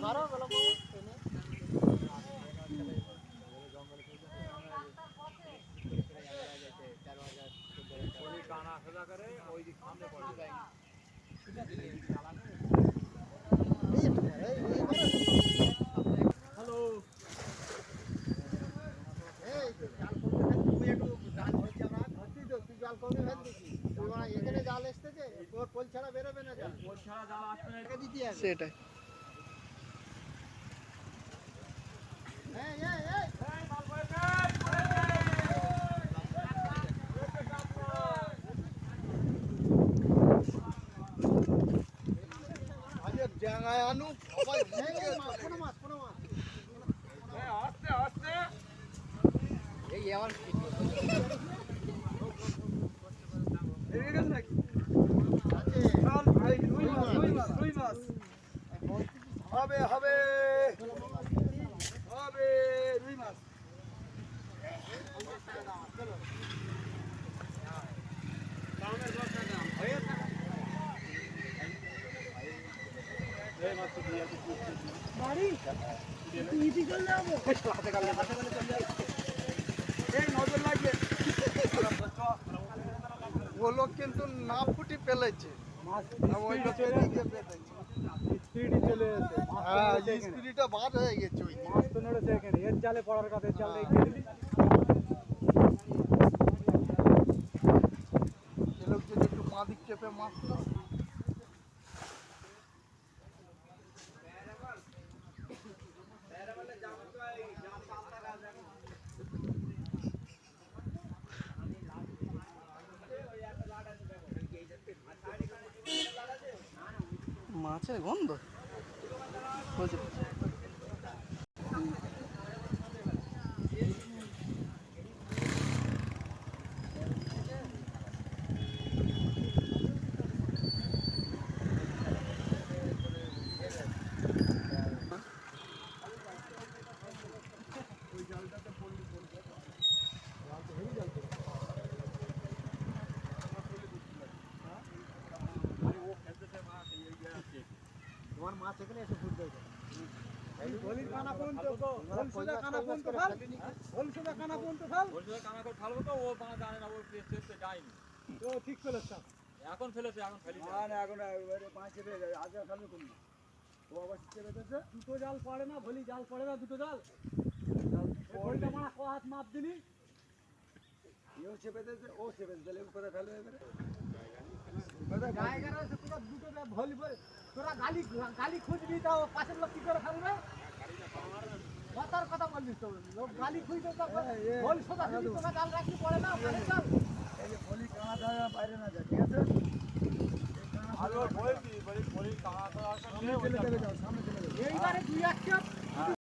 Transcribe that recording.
মারো গেলো কানা সোজা করে ওই দিক সামনে পড়ে যায়। হ্যালো এখানে জাল এসতেছে তোর পোল ছাড়া বেরোবে না জাল পোল ছাড়া জাল আসবে না দিতে হবে সেটাই জায়গায় আনু কোনো মাছ আস্তে আস্তে এই আমার হবে হবে হবে রুই মাছ ও লোক কিন্তু না ফুটি পেলেছে ওই লোক স্পিডটা বাদ হয়ে গেছে ওই এর জালে পড়ার কথা জালে লোক যদি একটু মা দিক চেপে মারতো মাছের গন্ধ তোমার মাছ এখানে এসে ফুটবে বলির কানা পর্যন্ত বল সোজা কানা পর্যন্ত ফাল বল সোজা কানা পর্যন্ত ফাল বল সোজা কানা করে ফালবো তো ও বানা জানে না ও চেপতে যায়নি তো ঠিক ফেলেছে এখন ফেলেছে এখন ফেলি না এখন পাঁচ চেপে আগে ফেলবে কোন ও আবার চেপে দিয়েছে দুটো জাল পড়ে না ভলি জাল পড়ে না দুটো জাল ভলিটা মারা ক হাত মাপ দিলি এও চেপে দিয়েছে ও চেপে দিলে উপরে ফেলবে এবারে জায়গাটা তোরা দুটো ভলি তোরা গালি গালি খুঁজবি তাও পাশের লোক কি করে ফেলবে কথার কথা বলবি তো লোক গালি খুঁজবে তো ভলি সোজা যদি তোরা জাল রাখি পড়ে না ওখানে চল এই যে বলি কানা যায় বাইরে না যায় ঠিক আছে ভালো বলছি বলি কানা তো আসলে সামনে চলে যাবে যাও সামনে চলে যাবে এইবারে দুই একটা